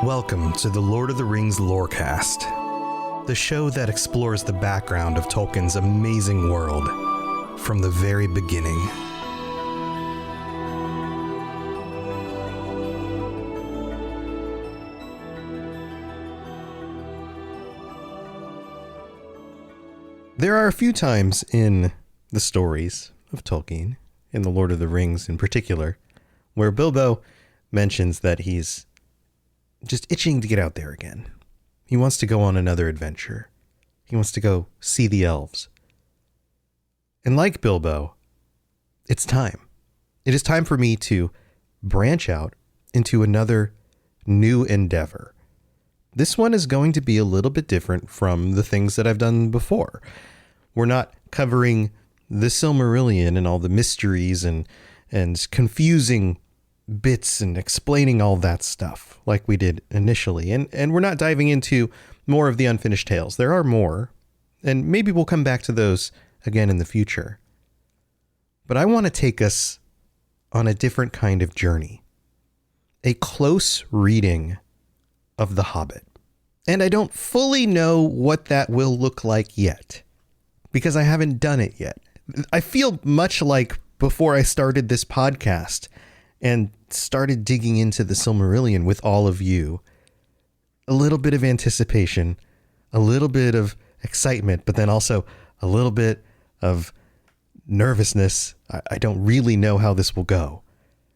Welcome to the Lord of the Rings Lorecast, the show that explores the background of Tolkien's amazing world from the very beginning. There are a few times in the stories of Tolkien, in the Lord of the Rings in particular, where Bilbo mentions that he's just itching to get out there again. He wants to go on another adventure. He wants to go see the elves. And like Bilbo, it's time. It is time for me to branch out into another new endeavor. This one is going to be a little bit different from the things that I've done before. We're not covering the Silmarillion and all the mysteries and confusing bits and explaining all that stuff like we did initially. And we're not diving into more of the unfinished tales. There are more, and maybe we'll come back to those again in the future. But I want to take us on a different kind of journey. A close reading of The Hobbit. And I don't fully know what that will look like yet, because I haven't done it yet. I feel much like before I started this podcast and started digging into the Silmarillion with all of you. A little bit of anticipation, a little bit of excitement, but then also a little bit of nervousness. I don't really know how this will go.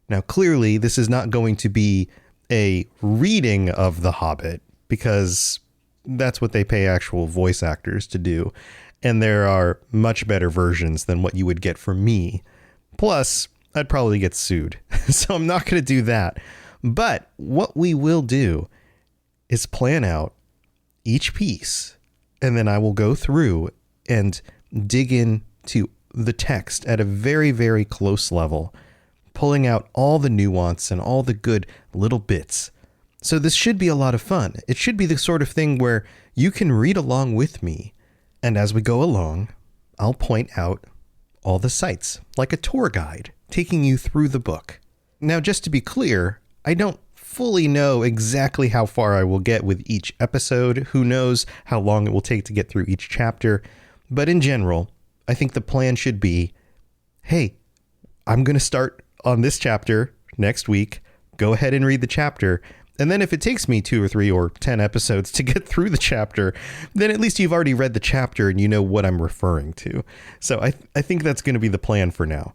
Now, clearly, this is not going to be a reading of The Hobbit, because that's what they pay actual voice actors to do. And there are much better versions than what you would get from me. Plus, I'd probably get sued. So I'm not going to do that. But what we will do is plan out each piece, and then I will go through and dig into the text at a very, very close level, pulling out all the nuance and all the good little bits. So this should be a lot of fun. It should be the sort of thing where you can read along with me, and as we go along, I'll point out all the sites, like a tour guide, taking you through the book. Now, just to be clear, I don't fully know exactly how far I will get with each episode. Who knows how long it will take to get through each chapter. But in general, I think the plan should be, hey, I'm going to start on this chapter next week. Go ahead and read the chapter. And then if it takes me 2 or 3 or 10 episodes to get through the chapter, then at least you've already read the chapter and you know what I'm referring to. So I think that's going to be the plan for now.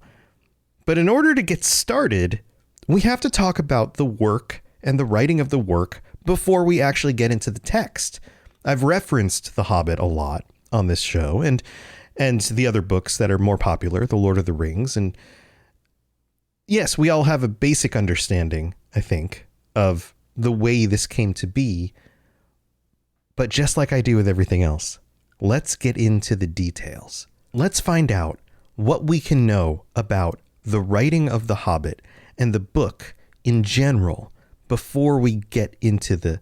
But in order to get started, we have to talk about the work and the writing of the work before we actually get into the text. I've referenced The Hobbit a lot on this show and the other books that are more popular, The Lord of the Rings. And yes, we all have a basic understanding, I think, of the way this came to be. But just like I do with everything else, let's get into the details. Let's find out what we can know about the writing of The Hobbit and the book in general before we get into the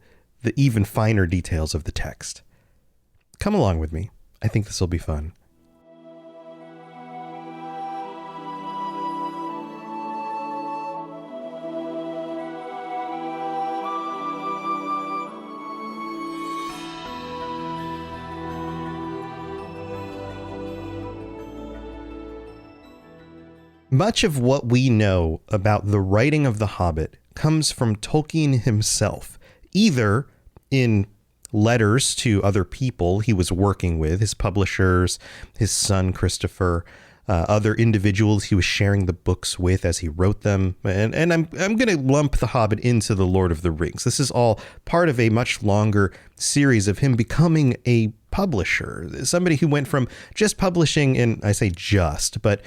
even finer details of the text. Come along with me. I think this will be fun. Much of what we know about the writing of The Hobbit comes from Tolkien himself, either in letters to other people he was working with, his publishers, his son Christopher, other individuals he was sharing the books with as he wrote them. And I'm going to lump The Hobbit into The Lord of the Rings. This is all part of a much longer series of him becoming a publisher, somebody who went from just publishing, and I say just, but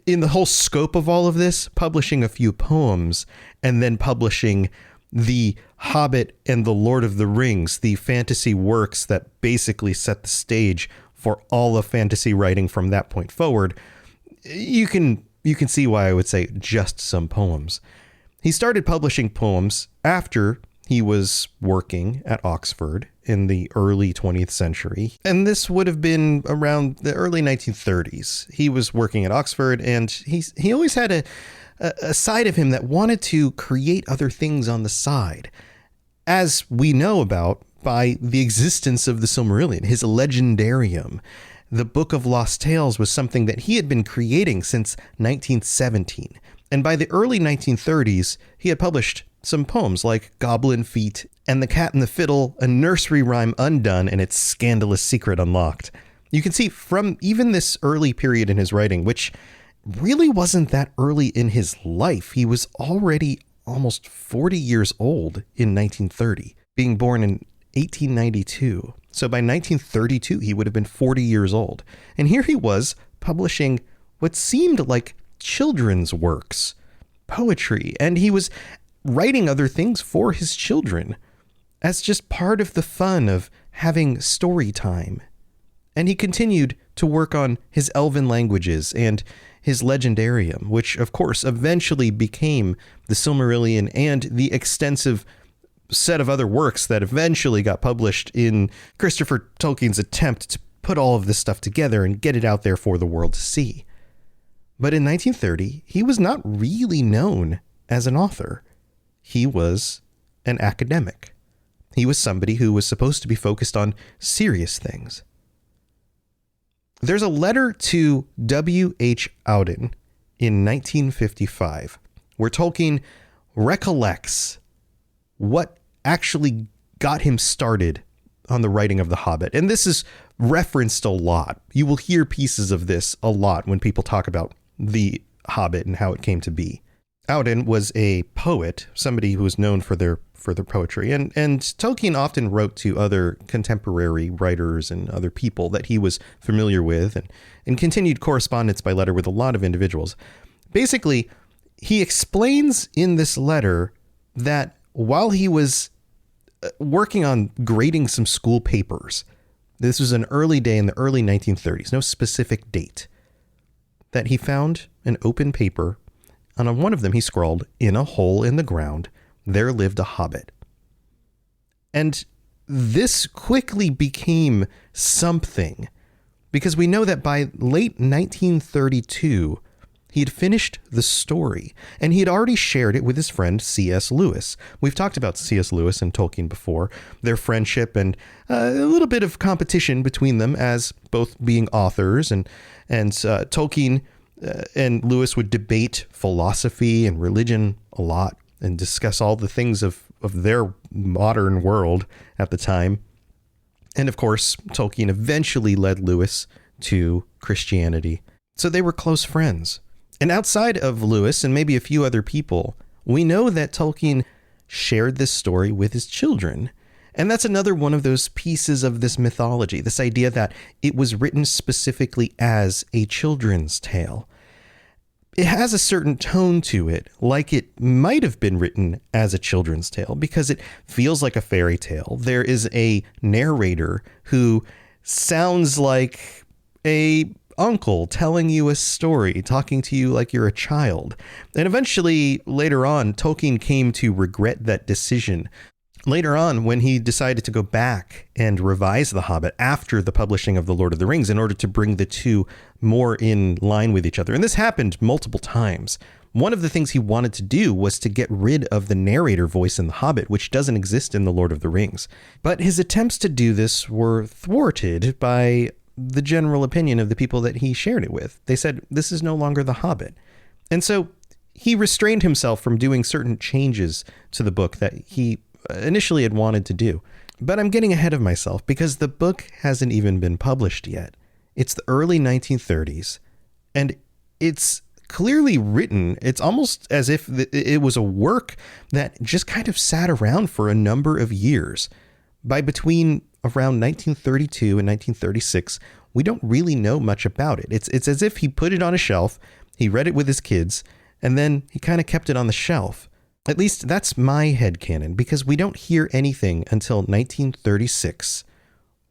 in the whole scope of all of this, publishing a few poems and then publishing The Hobbit and The Lord of the Rings, the fantasy works that basically set the stage for all of fantasy writing from that point forward. You can see why I would say just some poems. He started publishing poems after he was working at Oxford in the early 20th century, and this would have been around the early 1930s. He was working at Oxford, and he always had a side of him that wanted to create other things on the side. as we know about by the existence of the Silmarillion, his legendarium. The Book of Lost Tales was something that he had been creating since 1917. And by the early 1930s, he had published some poems like Goblin Feet and The Cat and the Fiddle, a nursery rhyme undone and its scandalous secret unlocked. You can see from even this early period in his writing, which really wasn't that early in his life. He was already almost 40 years old in 1930, being born in 1892. So by 1932, he would have been 40 years old. And here he was publishing what seemed like children's works, poetry, and he was writing other things for his children as just part of the fun of having story time. And he continued to work on his elven languages and his legendarium, which of course eventually became the Silmarillion and the extensive set of other works that eventually got published in Christopher Tolkien's attempt to put all of this stuff together and get it out there for the world to see. But in 1930, he was not really known as an author. He was an academic. He was somebody who was supposed to be focused on serious things. There's a letter to W.H. Auden in 1955 where Tolkien recollects what actually got him started on the writing of The Hobbit. And this is referenced a lot. You will hear pieces of this a lot when people talk about The Hobbit and how it came to be. Auden was a poet, somebody who was known for their poetry. And Tolkien often wrote to other contemporary writers and other people that he was familiar with and continued correspondence by letter with a lot of individuals. Basically, he explains in this letter that while he was working on grading some school papers, this was an early day in the early 1930s, no specific date, that he found an open paper, and on one of them he scrawled, "In a hole in the ground, there lived a hobbit." And this quickly became something, because we know that by late 1932, he had finished the story, and he had already shared it with his friend C.S. Lewis. We've talked about C.S. Lewis and Tolkien before, their friendship and a little bit of competition between them as both being authors, and Tolkien and Lewis would debate philosophy and religion a lot and discuss all the things of their modern world at the time. And of course, Tolkien eventually led Lewis to Christianity. So they were close friends. And outside of Lewis and maybe a few other people, we know that Tolkien shared this story with his children. And that's another one of those pieces of this mythology, this idea that it was written specifically as a children's tale. It has a certain tone to it, like it might have been written as a children's tale, because it feels like a fairy tale. There is a narrator who sounds like a uncle telling you a story, talking to you like you're a child. And eventually, later on, Tolkien came to regret that decision. Later on, when he decided to go back and revise The Hobbit after the publishing of The Lord of the Rings in order to bring the two more in line with each other. And this happened multiple times. One of the things he wanted to do was to get rid of the narrator voice in The Hobbit, which doesn't exist in The Lord of the Rings. But his attempts to do this were thwarted by the general opinion of the people that he shared it with. They said, this is no longer The Hobbit. And so he restrained himself from doing certain changes to the book that he initially had wanted to do. But I'm getting ahead of myself because the book hasn't even been published yet. It's the early 1930s, and it's clearly written. It's almost as if it was a work that just kind of sat around for a number of years. By between around 1932 and 1936, we don't really know much about it. It's as if he put it on a shelf, he read it with his kids, and then he kind of kept it on the shelf. At least that's my headcanon, because we don't hear anything until 1936,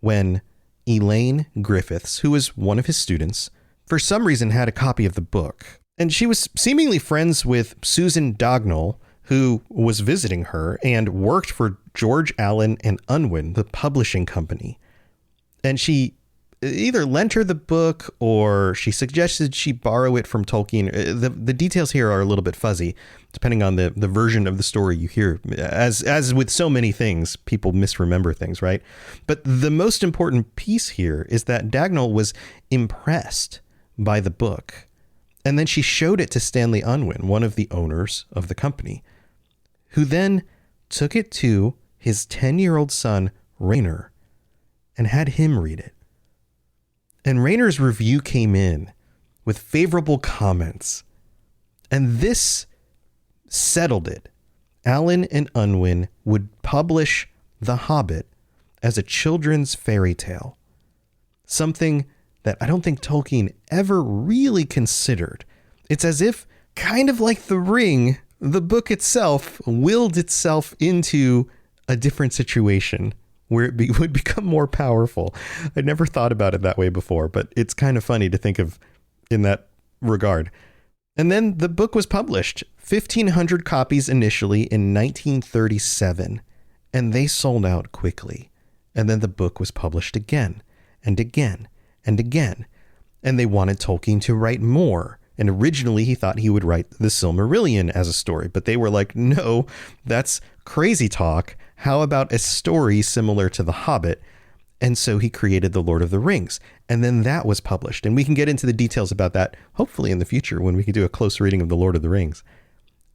when Elaine Griffiths, who was one of his students, for some reason had a copy of the book. And she was seemingly friends with Susan Dognall, who was visiting her and worked for George Allen and Unwin, the publishing company. And she either lent her the book or she suggested she borrow it from Tolkien. The details here are a little bit fuzzy, depending on the version of the story you hear. As with so many things, people misremember things, right? But the most important piece here is that Dagnall was impressed by the book. And then she showed it to Stanley Unwin, one of the owners of the company, who then took it to his 10-year-old son, Rayner, and had him read it. And Rayner's review came in with favorable comments. And this settled it. Allen and Unwin would publish The Hobbit as a children's fairy tale. Something that I don't think Tolkien ever really considered. It's as if, kind of like The Ring, the book itself willed itself into a different situation where it would become more powerful. I'd never thought about it that way before, but it's kind of funny to think of in that regard. And then the book was published, 1,500 copies initially in 1937, and they sold out quickly. And then the book was published again and again and again, and they wanted Tolkien to write more. And originally he thought he would write the Silmarillion as a story, but they were like, no, that's crazy talk. How about a story similar to The Hobbit? And so he created The Lord of the Rings. And then that was published. And we can get into the details about that, hopefully in the future, when we can do a close reading of The Lord of the Rings.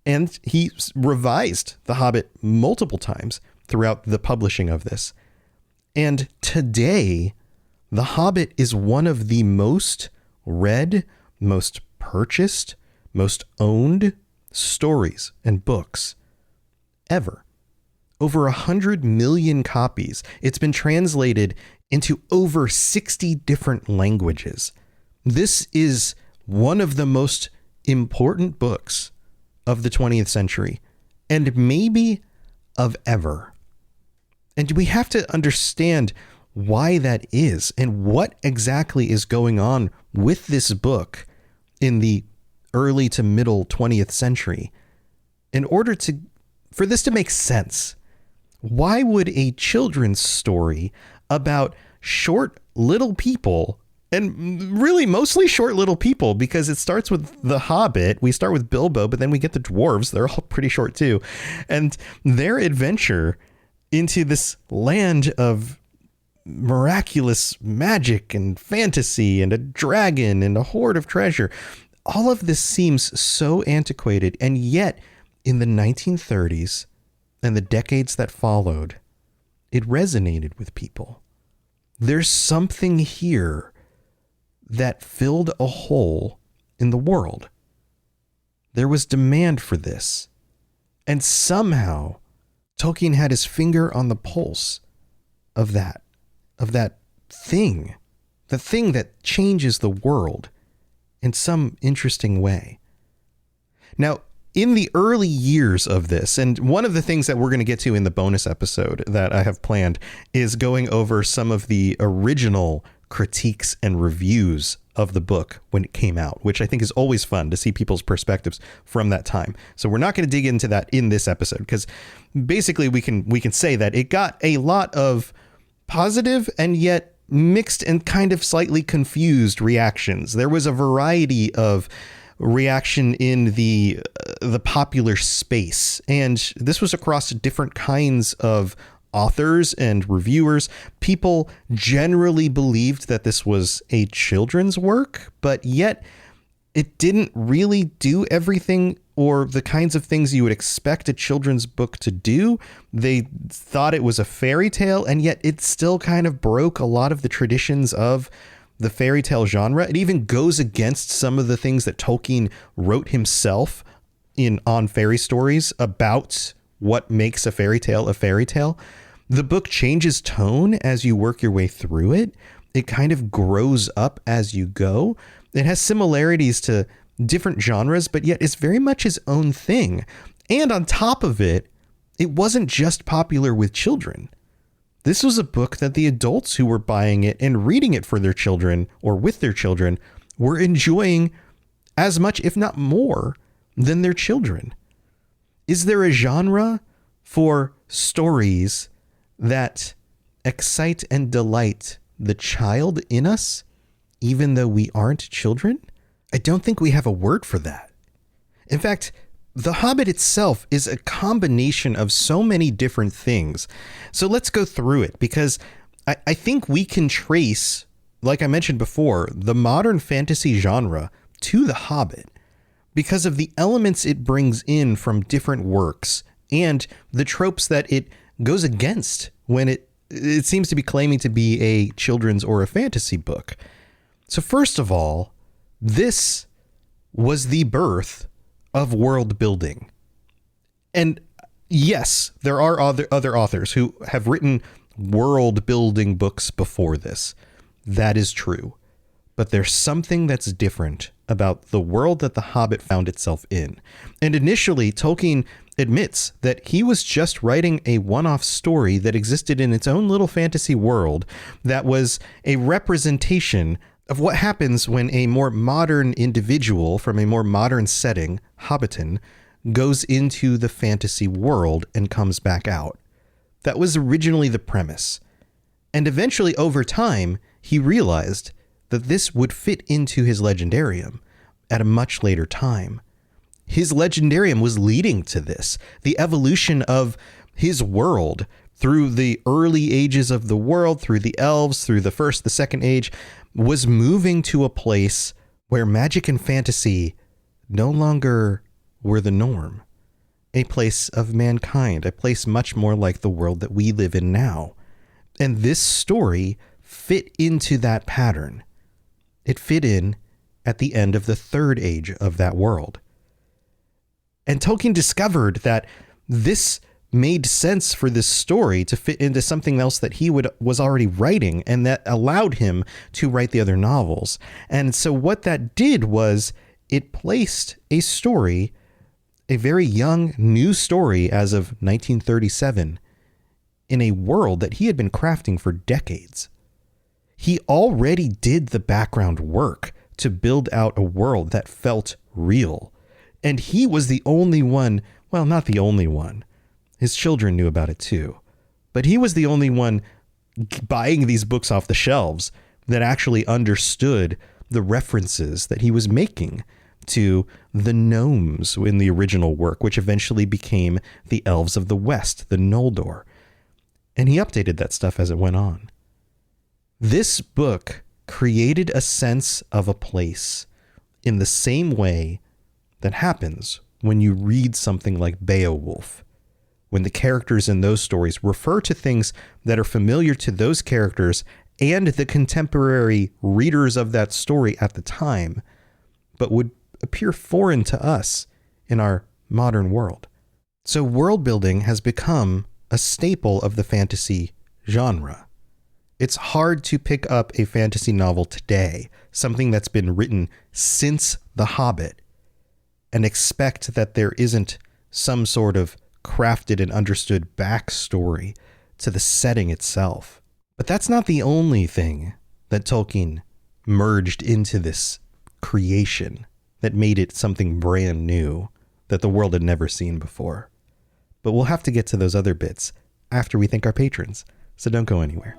And he revised The Hobbit multiple times throughout the publishing of this. And today, The Hobbit is one of the most read, most purchased, most owned stories and books ever. Over 100 million copies. It's been translated into over 60 different languages. This is one of the most important books of the 20th century, and maybe of ever. And we have to understand why that is and what exactly is going on with this book in the early to middle 20th century. In order for this to make sense, why would a children's story about short little people, and really mostly short little people, because it starts with the Hobbit, we start with Bilbo, but then we get the dwarves, they're all pretty short too, and their adventure into this land of miraculous magic and fantasy and a dragon and a hoard of treasure. All of this seems so antiquated, and yet in the 1930s and the decades that followed, it resonated with people. There's something here that filled a hole in the world. There was demand for this, and somehow Tolkien had his finger on the pulse of that thing, the thing that changes the world in some interesting way. Now, in the early years of this, and one of the things that we're going to get to in the bonus episode that I have planned is going over some of the original critiques and reviews of the book when it came out, which I think is always fun to see people's perspectives from that time. So we're not going to dig into that in this episode, because basically we can say that it got a lot of positive and yet mixed and kind of slightly confused reactions. There was a variety of reaction in the popular space, and this was across different kinds of authors and reviewers. People generally believed that this was a children's work, but yet it didn't really do everything or the kinds of things you would expect a children's book to do. They thought it was a fairy tale, and yet it still kind of broke a lot of the traditions of the fairy tale genre. It even goes against some of the things that Tolkien wrote himself on fairy stories about what makes a fairy tale a fairy tale. The book changes tone as you work your way through it. It kind of grows up as you go. It has similarities to different genres, but yet it's very much his own thing. And on top of it, it wasn't just popular with children. This was a book that the adults who were buying it and reading it for their children or with their children were enjoying as much, if not more, than their children. Is there a genre for stories that excite and delight the child in us, even though we aren't children? I don't think we have a word for that. In fact, The Hobbit itself is a combination of so many different things. So let's go through it, because I think we can trace, like I mentioned before, the modern fantasy genre to The Hobbit because of the elements it brings in from different works and the tropes that it goes against when it seems to be claiming to be a children's or a fantasy book. So first of all, this was the birth of world building. And yes, there are other authors who have written world building books before this. That is true. But there's something that's different about the world that The Hobbit found itself in. And initially, Tolkien admits that he was just writing a one-off story that existed in its own little fantasy world that was a representation of what happens when a more modern individual from a more modern setting, Hobbiton, goes into the fantasy world and comes back out. That was originally the premise. And eventually, over time, he realized that this would fit into his legendarium at a much later time. His legendarium was leading to this. The evolution of his world through the early ages of the world, through the elves, through the first, the second age, was moving to a place where magic and fantasy no longer were the norm. A place of mankind, a place much more like the world that we live in now. And this story fit into that pattern. It fit in at the end of the third age of that world. And Tolkien discovered that this made sense for this story to fit into something else that he was already writing, and that allowed him to write the other novels. And so what that did was it placed a story, a very young new story as of 1937, in a world that he had been crafting for decades. He already did the background work to build out a world that felt real. And he was the only one, well, not the only one. His children knew about it too. But he was the only one buying these books off the shelves that actually understood the references that he was making to the gnomes in the original work, which eventually became the elves of the West, the Noldor. And he updated that stuff as it went on. This book created a sense of a place in the same way that happens when you read something like Beowulf, when the characters in those stories refer to things that are familiar to those characters and the contemporary readers of that story at the time, but would appear foreign to us in our modern world. So world building has become a staple of the fantasy genre. It's hard to pick up a fantasy novel today, something that's been written since The Hobbit, and expect that there isn't some sort of crafted and understood backstory to the setting itself. But that's not the only thing that Tolkien merged into this creation that made it something brand new that the world had never seen before. But we'll have to get to those other bits after we thank our patrons, so don't go anywhere.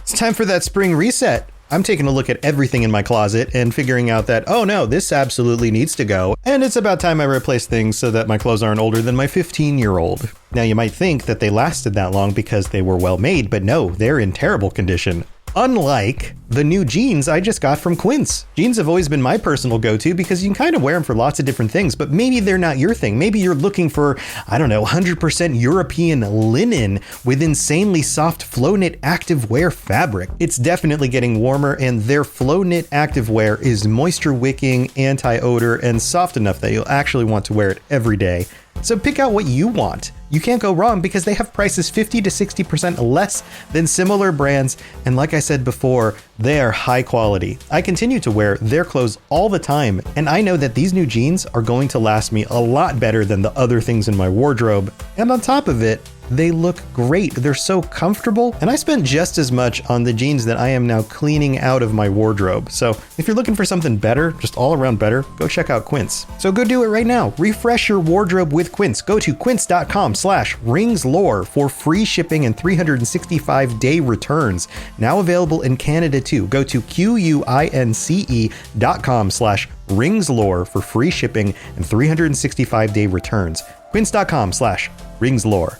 It's time for that spring reset. I'm taking a look at everything in my closet and figuring out that, oh no, this absolutely needs to go. And it's about time I replace things so that my clothes aren't older than my 15-year-old. Now you might think that they lasted that long because they were well made, but no, they're in terrible condition. Unlike the new jeans I just got from Quince. Jeans have always been my personal go-to because you can kind of wear them for lots of different things, but maybe they're not your thing. Maybe you're looking for, 100% European linen with insanely soft flow knit activewear fabric. It's definitely getting warmer, and their flow knit activewear is moisture wicking, anti-odor, and soft enough that you'll actually want to wear it every day. So pick out what you want. You can't go wrong because they have prices 50 to 60% less than similar brands. And like I said before, they are high quality. I continue to wear their clothes all the time, and I know that these new jeans are going to last me a lot better than the other things in my wardrobe. And on top of it, They look great. They're so comfortable. And I spent just as much on the jeans that I am now cleaning out of my wardrobe. So if you're looking for something better, just all around better, go check out Quince. So go do it right now. Refresh your wardrobe with Quince. Go to quince.com/ringslore for free shipping and 365-day returns. Now available in Canada too. Go to quince.com/ringslore for free shipping and 365-day returns. Quince.com/ringslore.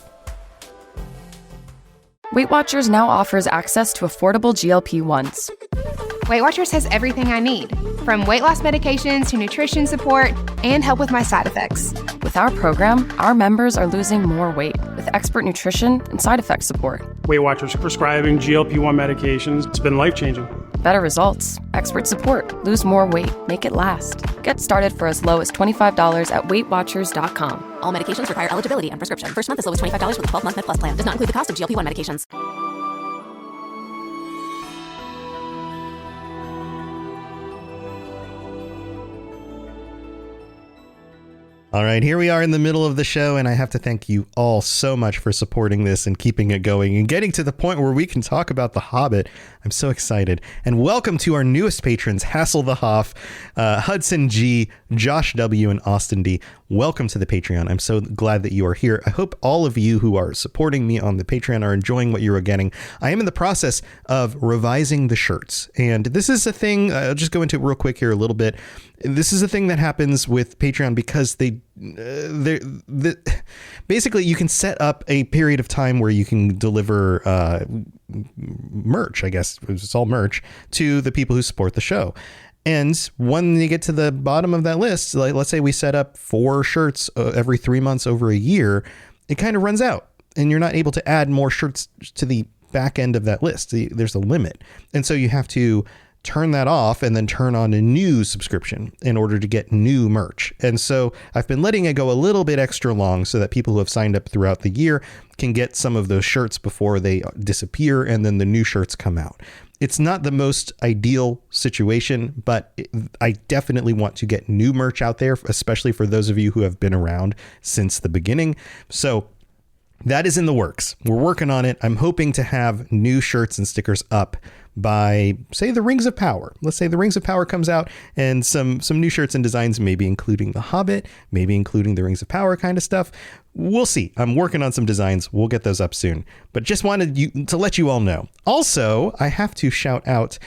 Weight Watchers now offers access to affordable GLP-1s. Weight Watchers has everything I need, from weight loss medications to nutrition support and help with my side effects. With our program, our members are losing more weight with expert nutrition and side effect support. Weight Watchers prescribing GLP-1 medications. It's been life-changing. Better results, expert support, lose more weight, make it last. Get started for as low as $25 at WeightWatchers.com. All medications require eligibility and prescription. First month as low as $25 with a 12-month Med Plus plan. Does not include the cost of GLP-1 medications. All right, here we are in the middle of the show, and I have to thank you all so much for supporting this and keeping it going and getting to the point where we can talk about The Hobbit. I'm so excited. And welcome to our newest patrons, Hassel the Hoff, Hudson G, Josh W, and Austin D. Welcome to the Patreon. I'm so glad that you are here. I hope all of you who are supporting me on the Patreon are enjoying what you are getting. I am in the process of revising the shirts, and this is a thing, I'll just go into it real quick here a little bit. This is a thing that happens with Patreon because basically you can set up a period of time where you can deliver merch, I guess it's all merch, to the people who support the show. And when you get to the bottom of that list, like let's say we set up 4 shirts every 3 months over a year, it kind of runs out and you're not able to add more shirts to the back end of that list. There's a limit. And so you have to turn that off and then turn on a new subscription in order to get new merch. And so I've been letting it go a little bit extra long so that people who have signed up throughout the year can get some of those shirts before they disappear and then the new shirts come out. It's not the most ideal situation, but I definitely want to get new merch out there, especially for those of you who have been around since the beginning. So that is in the works. We're working on it. I'm hoping to have new shirts and stickers up by, say, the Rings of Power. Let's say the Rings of Power comes out and some new shirts and designs, maybe including the Hobbit, maybe including the Rings of Power kind of stuff. We'll see. I'm working on some designs. We'll get those up soon. But just wanted to let you all know. Also, I have to shout out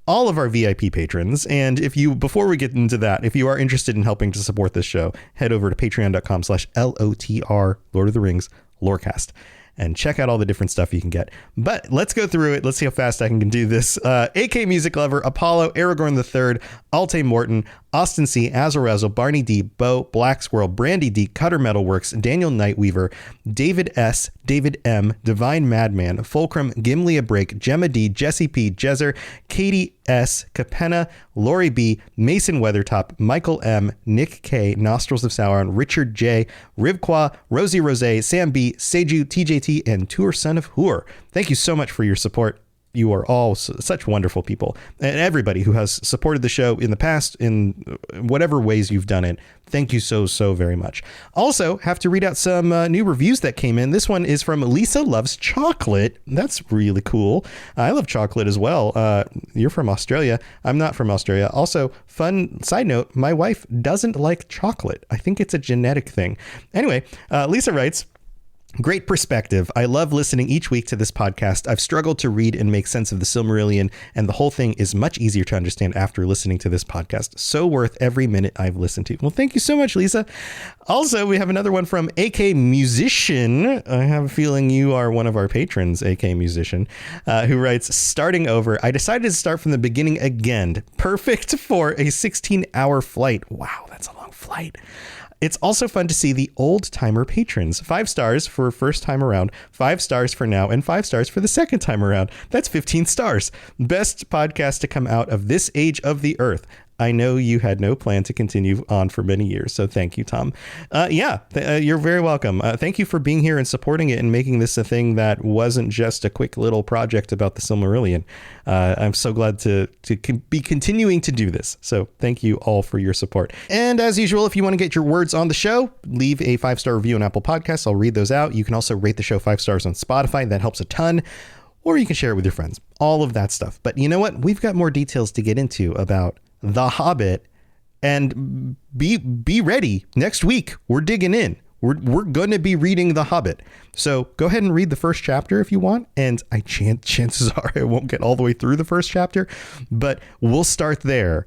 all of our VIP patrons. And before we get into that, if you are interested in helping to support this show, head over to patreon.com/LOTR, Lord of the Rings, Lorecast, and check out all the different stuff you can get. But let's go through it. Let's see how fast I can do this. AK Music Lover, Apollo, Aragorn III, Alte Morton, Austin C, Azrazel, Barney D, Bo, Black Squirrel, Brandy D, Cutter Metalworks, Daniel Nightweaver, David S, David M, Divine Madman, Fulcrum, Gimli Break, Gemma D, Jesse P, Jezer, Katie S, Capenna, Lori B, Mason Weathertop, Michael M, Nick K, Nostrils of Sauron, Richard J, Rivqua, Rosie Rose, Sam B, Seju, TJT, and Tour Son of Hoor. Thank you so much for your support. You are all such wonderful people, and everybody who has supported the show in the past in whatever ways you've done it. Thank you so very much. Also, have to read out some new reviews that came in. This one is from Lisa Loves Chocolate. That's really cool. I love chocolate as well. You're from Australia. I'm not from Australia. Also, fun side note, my wife doesn't like chocolate. I think it's a genetic thing. Anyway, Lisa writes, great perspective. I love listening each week to this podcast. I've struggled to read and make sense of the Silmarillion, and the whole thing is much easier to understand after listening to this podcast. So worth every minute I've listened to. Well, thank you so much, Lisa. Also, we have another one from AK Musician. I have a feeling you are one of our patrons, AK Musician, who writes, starting over, I decided to start from the beginning again. Perfect for a 16-hour flight. Wow, that's a long flight. It's also fun to see the old-timer patrons. 5 stars for first time around, 5 stars for now, and 5 stars for the second time around. That's 15 stars. Best podcast to come out of this age of the earth. I know you had no plan to continue on for many years, so thank you, Tom. You're very welcome. Thank you for being here and supporting it and making this a thing that wasn't just a quick little project about the Silmarillion. I'm so glad to be continuing to do this. So thank you all for your support. And as usual, if you want to get your words on the show, leave a 5-star review on Apple Podcasts. I'll read those out. You can also rate the show 5 stars on Spotify. That helps a ton. Or you can share it with your friends. All of that stuff. But you know what? We've got more details to get into about The Hobbit, and be ready. Next week, we're digging in. We're going to be reading The Hobbit. So go ahead and read the first chapter if you want. And chances are I won't get all the way through the first chapter, but we'll start there.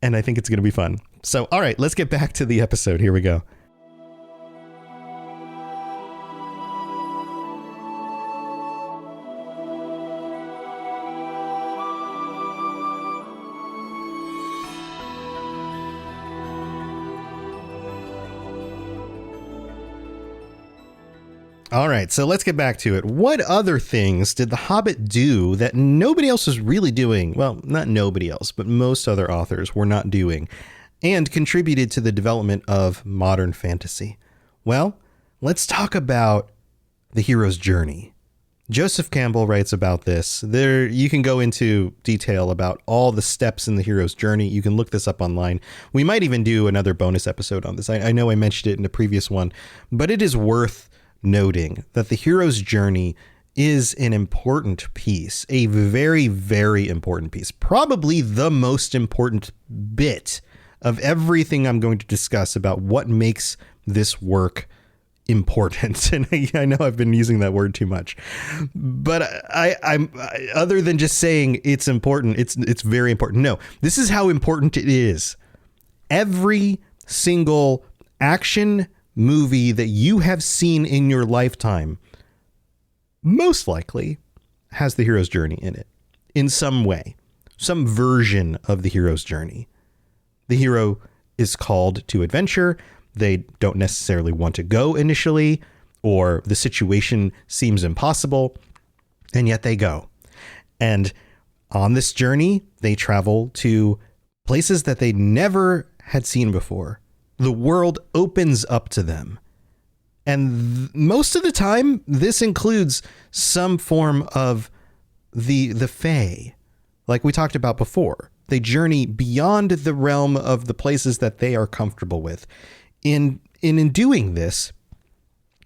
And I think it's going to be fun. So, all right, let's get back to the episode. Here we go. All right, so let's get back to it. What other things did The Hobbit do that nobody else was really doing? Well, not nobody else, but most other authors were not doing, and contributed to the development of modern fantasy? Well, let's talk about the hero's journey. Joseph Campbell writes about this. There, you can go into detail about all the steps in the hero's journey. You can look this up online. We might even do another bonus episode on this. I know I mentioned it in a previous one, but it is worth noting that the hero's journey is an important piece, a very, very important piece, probably the most important bit of everything I'm going to discuss about what makes this work important. And I know I've been using that word too much, but I'm other than just saying it's important, it's very important. No, this is how important it is. Every single action movie that you have seen in your lifetime most likely has the hero's journey in it in some way, some version of the hero's journey. The hero is called to adventure. They don't necessarily want to go initially, or the situation seems impossible, and yet they go. And on this journey, they travel to places that they never had seen before. The world opens up to them. And most of the time, this includes some form of the Fae, like we talked about before. They journey beyond the realm of the places that they are comfortable with. In doing this,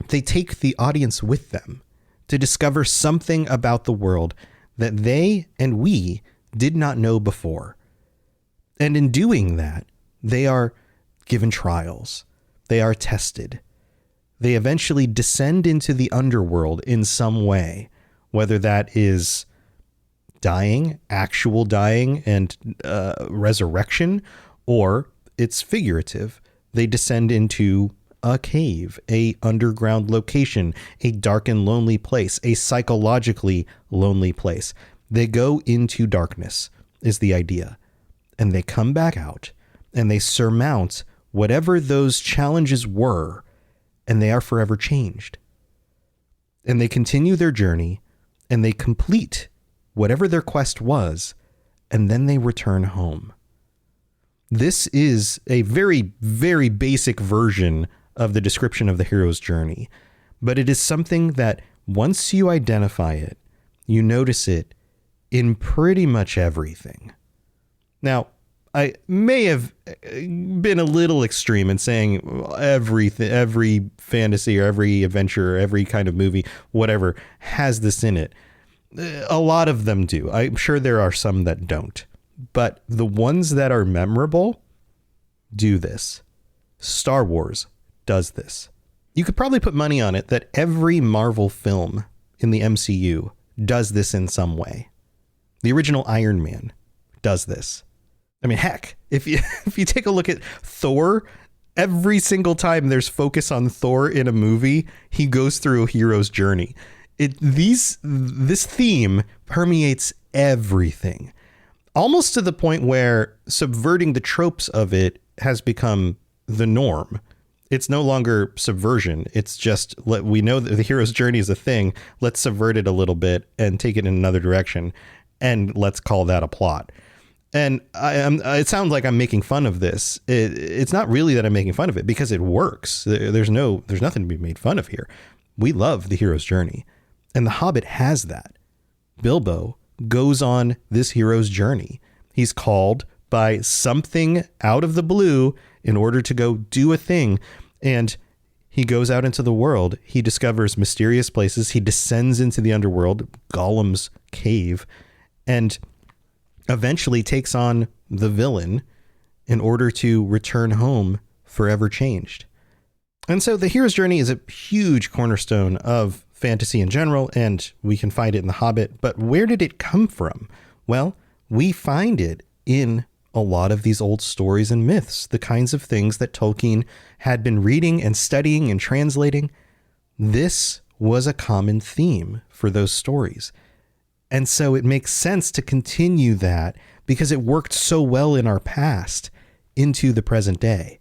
they take the audience with them to discover something about the world that they and we did not know before. And in doing that, they are given trials. They are tested. They eventually descend into the underworld in some way, whether that is dying, actual dying and resurrection, or it's figurative. They descend into a cave, a underground location, a dark and lonely place, a psychologically lonely place. They go into darkness is the idea, and they come back out and they surmount whatever those challenges were, and they are forever changed. And they continue their journey, and they complete whatever their quest was, and then they return home. This is a very, very basic version of the description of the hero's journey, but it is something that once you identify it, you notice it in pretty much everything. Now, I may have been a little extreme in saying every fantasy or every adventure or every kind of movie, whatever, has this in it. A lot of them do. I'm sure there are some that don't. But the ones that are memorable do this. Star Wars does this. You could probably put money on it that every Marvel film in the MCU does this in some way. The original Iron Man does this. I mean, heck, if you take a look at Thor, every single time there's focus on Thor in a movie, he goes through a hero's journey. This theme permeates everything, almost to the point where subverting the tropes of it has become the norm. It's no longer subversion. It's just, we know that the hero's journey is a thing. Let's subvert it a little bit and take it in another direction, and let's call that a plot. And it sounds like I'm making fun of this. It's not really that I'm making fun of it because it works. There's nothing to be made fun of here. We love the hero's journey, and The Hobbit has that. Bilbo goes on this hero's journey. He's called by something out of the blue in order to go do a thing. And he goes out into the world. He discovers mysterious places. He descends into the underworld, Gollum's cave, and eventually takes on the villain in order to return home forever changed. And so the hero's journey is a huge cornerstone of fantasy in general, and we can find it in The Hobbit. But where did it come from? Well, we find it in a lot of these old stories and myths, the kinds of things that Tolkien had been reading and studying and translating. This was a common theme for those stories. And so it makes sense to continue that because it worked so well in our past into the present day.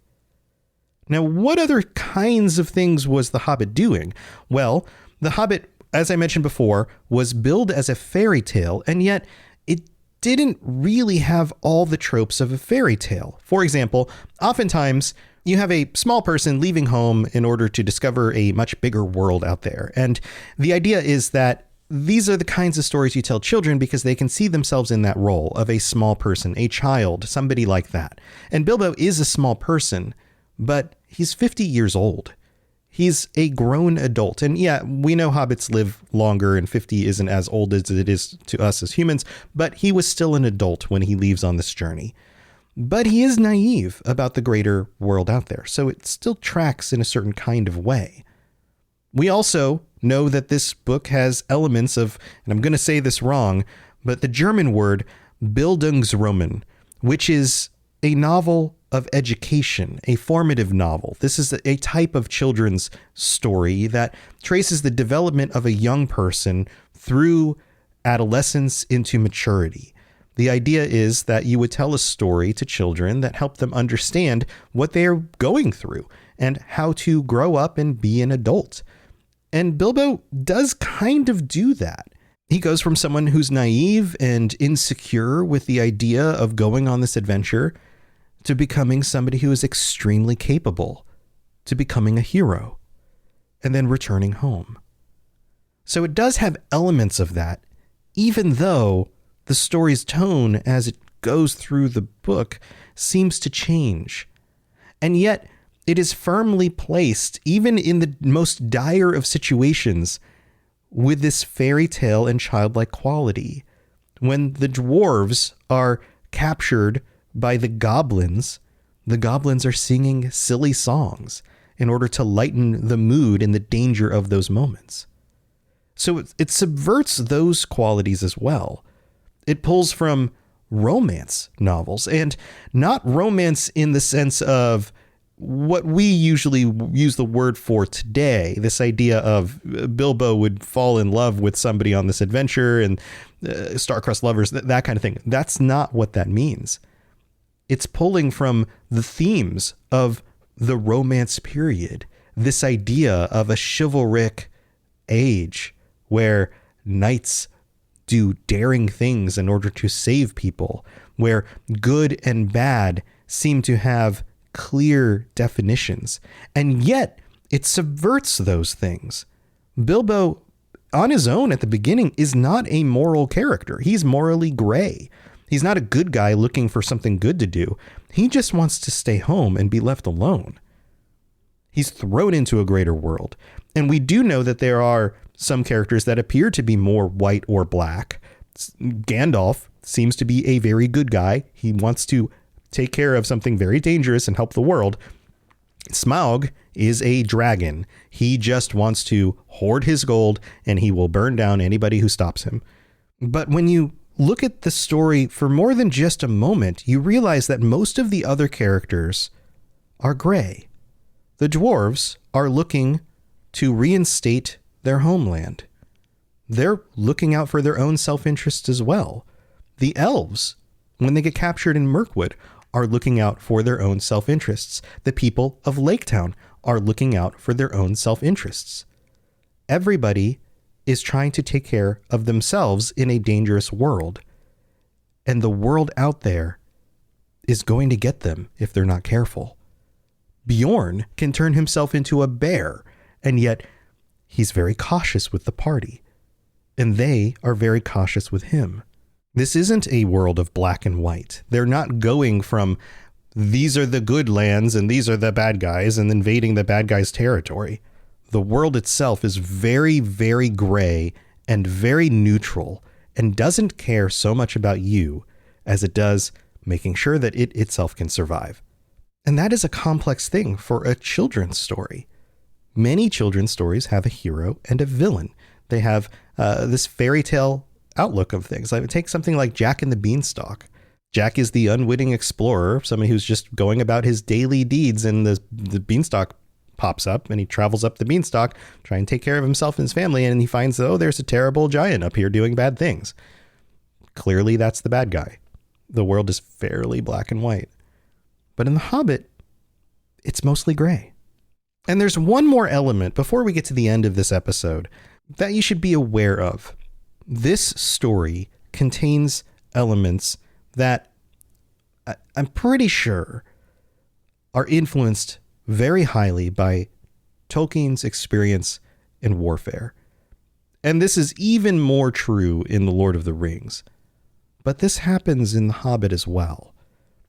Now, what other kinds of things was The Hobbit doing? Well, The Hobbit, as I mentioned before, was billed as a fairy tale, and yet it didn't really have all the tropes of a fairy tale. For example, oftentimes you have a small person leaving home in order to discover a much bigger world out there. And the idea is that these are the kinds of stories you tell children because they can see themselves in that role of a small person, a child, somebody like that. And Bilbo is a small person, but he's 50 years old. He's a grown adult. And yeah, we know hobbits live longer and 50 isn't as old as it is to us as humans, but he was still an adult when he leaves on this journey. But he is naive about the greater world out there, so it still tracks in a certain kind of way. We also know that this book has elements of, and I'm going to say this wrong, but the German word Bildungsroman, which is a novel of education, a formative novel. This is a type of children's story that traces the development of a young person through adolescence into maturity. The idea is that you would tell a story to children that help them understand what they are going through and how to grow up and be an adult. And Bilbo does kind of do that. He goes from someone who's naive and insecure with the idea of going on this adventure to becoming somebody who is extremely capable, to becoming a hero, and then returning home. So it does have elements of that, even though the story's tone as it goes through the book seems to change. And yet it is firmly placed, even in the most dire of situations, with this fairy tale and childlike quality. When the dwarves are captured by the goblins are singing silly songs in order to lighten the mood and the danger of those moments. So it subverts those qualities as well. It pulls from romance novels, and not romance in the sense of what we usually use the word for today, this idea of Bilbo would fall in love with somebody on this adventure and star-crossed lovers, that kind of thing. That's not what that means. It's pulling from the themes of the Romance period, this idea of a chivalric age where knights do daring things in order to save people, where good and bad seem to have clear definitions, and yet it subverts those things. Bilbo, on his own at the beginning, is not a moral character. He's morally gray. He's not a good guy looking for something good to do. He just wants to stay home and be left alone. He's thrown into a greater world. And we do know that there are some characters that appear to be more white or black. Gandalf seems to be a very good guy. He wants to take care of something very dangerous and help the world. Smaug is a dragon. He just wants to hoard his gold and he will burn down anybody who stops him. But when you look at the story for more than just a moment, you realize that most of the other characters are gray. The dwarves are looking to reinstate their homeland. They're looking out for their own self-interest as well. The elves, when they get captured in Mirkwood, are looking out for their own self-interests. The people of Laketown are looking out for their own self-interests. Everybody is trying to take care of themselves in a dangerous world. And the world out there is going to get them if they're not careful. Bjorn can turn himself into a bear, and yet he's very cautious with the party. And they are very cautious with him. This isn't a world of black and white. They're not going from these are the good lands and these are the bad guys and invading the bad guys' territory. The world itself is very, very gray and very neutral and doesn't care so much about you as it does making sure that it itself can survive. And that is a complex thing for a children's story. Many children's stories have a hero and a villain. They have this fairy tale outlook of things. Like, take something like Jack and the Beanstalk. Jack is the unwitting explorer, somebody who's just going about his daily deeds, and the beanstalk pops up and he travels up the beanstalk, trying to take care of himself and his family, and he finds that, oh, there's a terrible giant up here doing bad things. Clearly, that's the bad guy. The world is fairly black and white. But in The Hobbit, it's mostly gray. And there's one more element before we get to the end of this episode that you should be aware of. This story contains elements that I'm pretty sure are influenced very highly by Tolkien's experience in warfare. And this is even more true in The Lord of the Rings. But this happens in The Hobbit as well.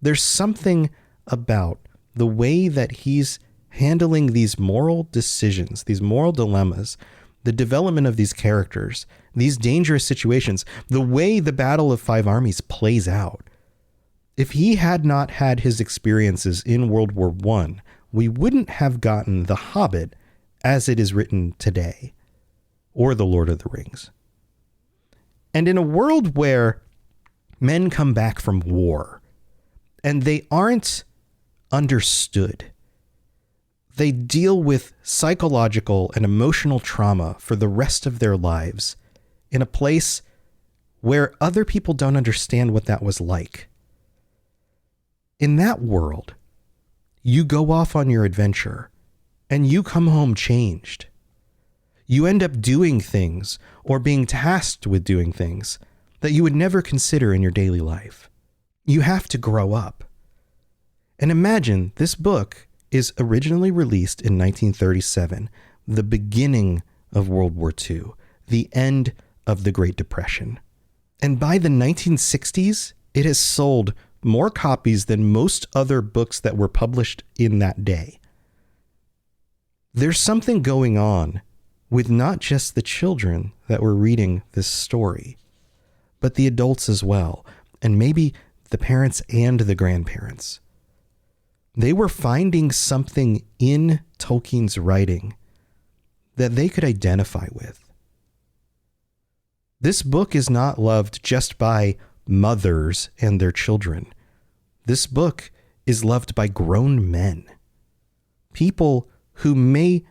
There's something about the way that he's handling these moral decisions, these moral dilemmas, the development of these characters, these dangerous situations, the way the Battle of Five Armies plays out. If he had not had his experiences in World War I, we wouldn't have gotten The Hobbit as it is written today, or The Lord of the Rings. And in a world where men come back from war and they aren't understood, they deal with psychological and emotional trauma for the rest of their lives in a place where other people don't understand what that was like. In that world, you go off on your adventure and you come home changed. You end up doing things or being tasked with doing things that you would never consider in your daily life. You have to grow up. And imagine this book is originally released in 1937, the beginning of World War II, the end of the Great Depression. And by the 1960s, it has sold more copies than most other books that were published in that day. There's something going on with not just the children that were reading this story, but the adults as well, and maybe the parents and the grandparents. They were finding something in Tolkien's writing that they could identify with. This book is not loved just by mothers and their children. This book is loved by grown men. People who may,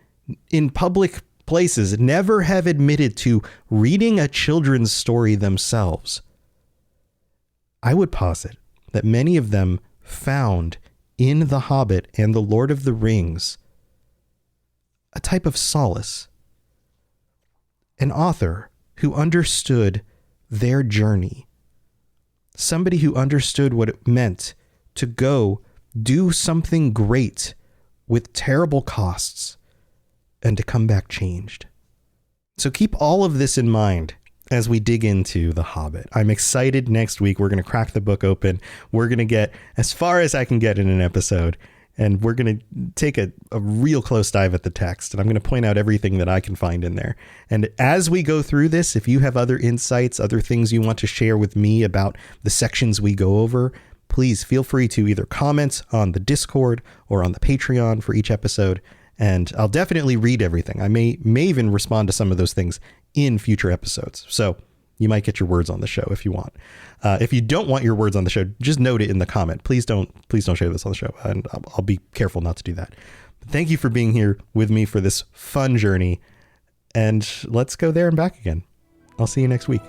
in public places, never have admitted to reading a children's story themselves. I would posit that many of them found in The Hobbit and The Lord of the Rings a type of solace. An author who understood their journey. Somebody who understood what it meant to go do something great with terrible costs and to come back changed. So keep all of this in mind as we dig into The Hobbit. I'm excited. Next week, we're going to crack the book open. We're going to get as far as I can get in an episode, and we're going to take a real close dive at the text, and I'm going to point out everything that I can find in there. And as we go through this, if you have other insights, other things you want to share with me about the sections we go over, please feel free to either comment on the Discord or on the Patreon for each episode, and I'll definitely read everything. I may even respond to some of those things in future episodes. So you might get your words on the show if you want. If you don't want your words on the show, just note it in the comment. Please don't share this on the show, and I'll be careful not to do that. But thank you for being here with me for this fun journey, and let's go there and back again. I'll see you next week.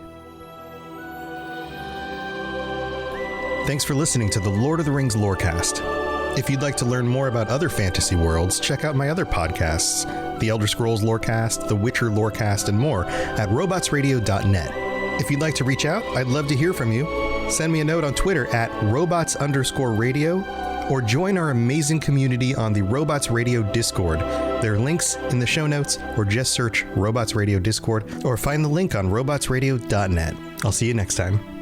Thanks for listening to the Lord of the Rings Lorecast. If you'd like to learn more about other fantasy worlds, check out my other podcasts, The Elder Scrolls Lorecast, The Witcher Lorecast, and more at robotsradio.net. If you'd like to reach out, I'd love to hear from you. Send me a note on Twitter at robots_radio or join our amazing community on the Robots Radio Discord. There are links in the show notes, or just search Robots Radio Discord or find the link on robotsradio.net. I'll see you next time.